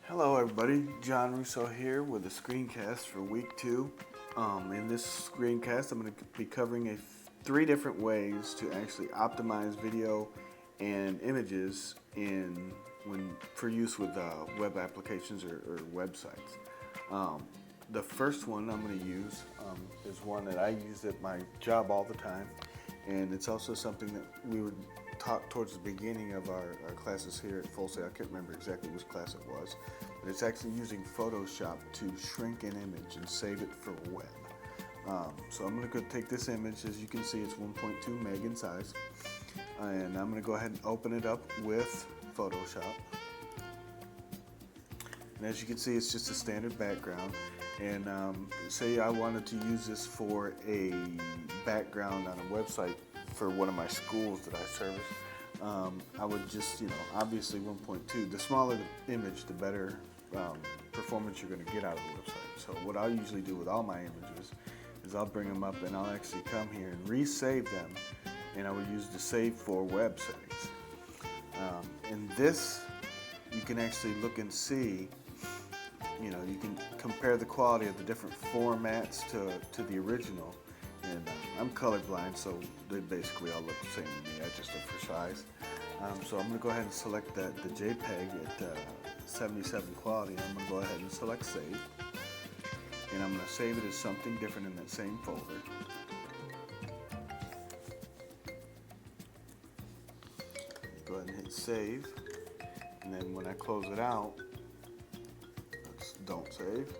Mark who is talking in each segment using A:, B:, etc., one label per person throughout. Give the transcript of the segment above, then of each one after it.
A: Hello everybody, John Russo here with a screencast for week 2. In this screencast I'm going to be covering three different ways to actually optimize video and images for use with web applications or websites. The first one I'm going to use is one that I use at my job all the time, and it's also something that we would talk towards the beginning of our classes here at Full Sail. I can't remember exactly which class it was, but it's actually using Photoshop to shrink an image and save it for web. So I'm going to go take this image. As you can see, it's 1.2 meg in size, and I'm going to go ahead and open it up with Photoshop. And as you can see, it's just a standard background. And say I wanted to use this for a background on a website for one of my schools that I service, I would just, obviously 1.2, the smaller the image, the better performance you're going to get out of the website. So what I'll usually do with all my images is I'll bring them up and I'll actually come here and resave them, and I would use the save for web settings. In this, you can actually look and see, you can compare the quality of the different formats to the original. And I'm colorblind, so they basically all look the same to me. I just look for size. So I'm going to go ahead and select the JPEG at 77 quality. I'm going to go ahead and select save. And I'm going to save it as something different in that same folder. Go ahead and hit save. And then when I close it out, don't save.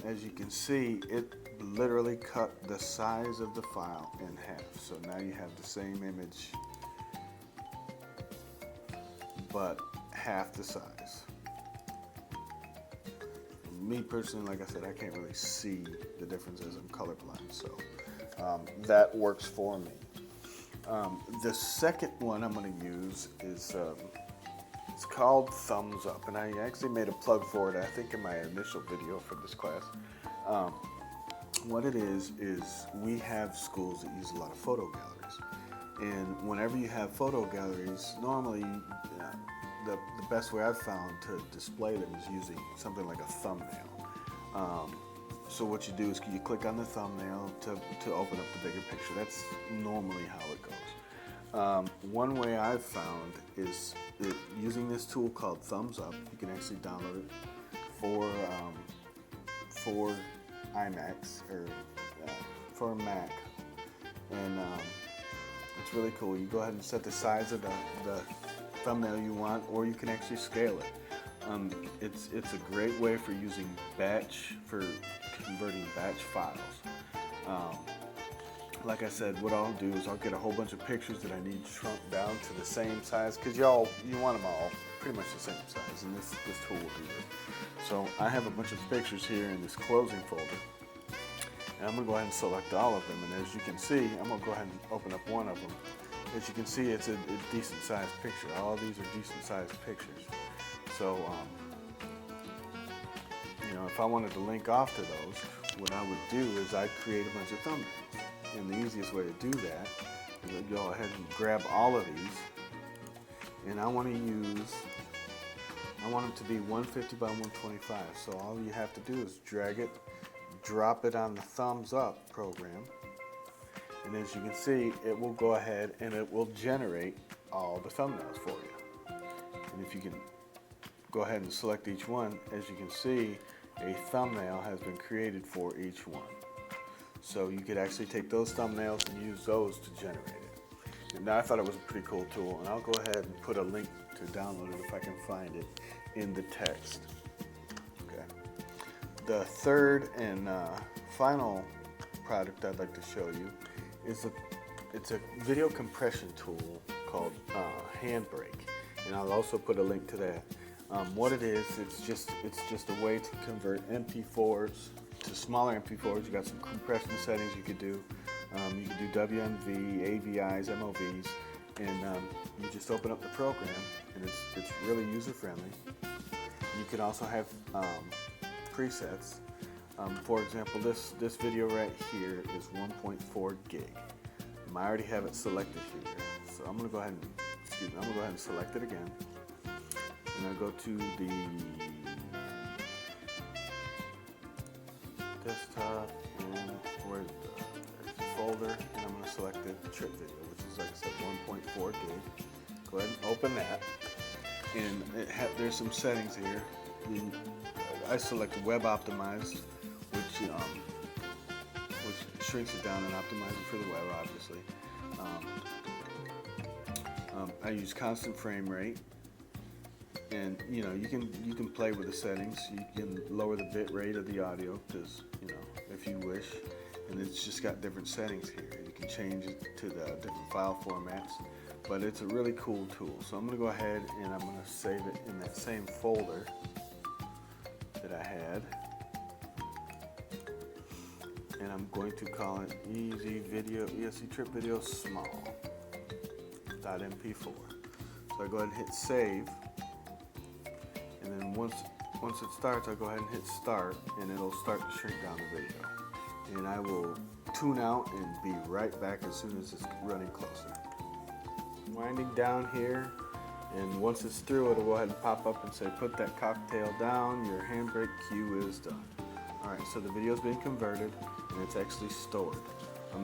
A: As you can see, it literally cut the size of the file in half. So now you have the same image, but half the size. Me personally, like I said, I can't really see the difference as I'm colorblind, so that works for me. The second one I'm going to use is it's called Thumbs Up, and I actually made a plug for it, I think, in my initial video for this class. What it is we have schools that use a lot of photo galleries, and whenever you have photo galleries, normally the best way I've found to display them is using something like a thumbnail. So what you do is you click on the thumbnail to open up the bigger picture. That's normally how it goes. One way I've found is using this tool called Thumbs Up. You can actually download it for iMacs or for a Mac, and it's really cool. You go ahead and set the size of the thumbnail you want, or you can actually scale it. It's a great way for converting batch files. Like I said, what I'll do is I'll get a whole bunch of pictures that I need shrunk down to the same size, because you want them all pretty much the same size, and this tool will do that. So I have a bunch of pictures here in this closing folder, and I'm going to go ahead and select all of them. And as you can see, I'm going to go ahead and open up one of them. As you can see, it's a decent sized picture. All these are decent sized pictures. So if I wanted to link off to those, what I would do is I'd create a bunch of thumbnails. And the easiest way to do that is I'd go ahead and grab all of these, and I want them to be 150 by 125. So all you have to do is drag it, drop it on the Thumbs Up program, and as you can see, it will go ahead and it will generate all the thumbnails for you. And if you can go ahead and select each one, as you can see, a thumbnail has been created for each one. So you could actually take those thumbnails and use those to generate it. And I thought it was a pretty cool tool, and I'll go ahead and put a link to download it if I can find it in the text. Okay. The third and final product I'd like to show you is it's a video compression tool called Handbrake, and I'll also put a link to that. What it is, it's just a way to convert MP4s to smaller MP4s. You got some compression settings you could do. You could do WMV, AVIs, MOVs, and you just open up the program, and it's really user friendly. You can also have presets. For example, this video right here is 1.4 gig. I already have it selected here, so I'm going to go ahead and select it again. I'm going to go to the desktop, and where there's a folder, and I'm going to select the trip video, which is, like I said, 1.4 gig. Go ahead and open that, and there's some settings here. I select web optimized, which shrinks it down and optimizes it for the web, obviously. I use constant frame rate, and you can play with the settings. You can lower the bit rate of the audio, because if you wish, and it's just got different settings here. You can change it to the different file formats, but it's a really cool tool. So I'm going to go ahead and I'm going to save it in that same folder that I had, and I'm going to call it ESC Trip Video Small .mp4. So I go ahead and hit save, and then once it starts, I go ahead and hit start, and it'll start to shrink down the video. And I will tune out and be right back as soon as it's running closer. Winding down here, and once it's through, it'll go ahead and pop up and say, put that cocktail down, your handbrake cue is done. Alright, so the video's been converted, and it's actually stored.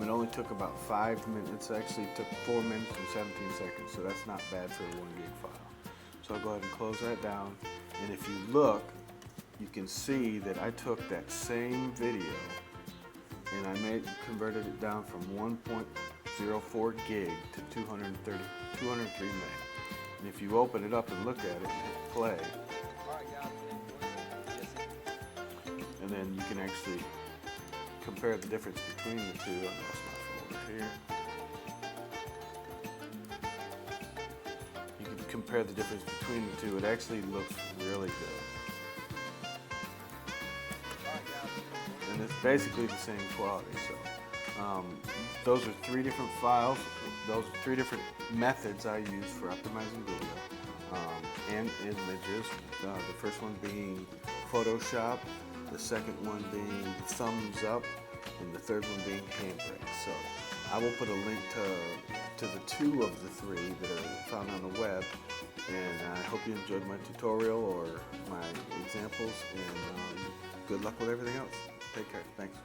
A: It only took about 5 minutes. It actually took 4 minutes and 17 seconds, so that's not bad for a 1 gig file. So I'll go ahead and close that down, and if you look, you can see that I took that same video and I converted it down from 1.04 gig to 203 meg. And if you open it up and look at it and hit play, and then you can actually compare the difference between the two. I lost my folder here. You can compare the difference between the two. It actually looks really good. And it's basically the same quality. So those are 3 different files. Those are 3 different methods I use for optimizing video and images. The first one being Photoshop, the second one being thumbs up, and the third one being handbrake. So I will put a link to the 2 of the 3 that are found on the web, and I hope you enjoyed my tutorial or my examples, and good luck with everything else. Take care. Thanks.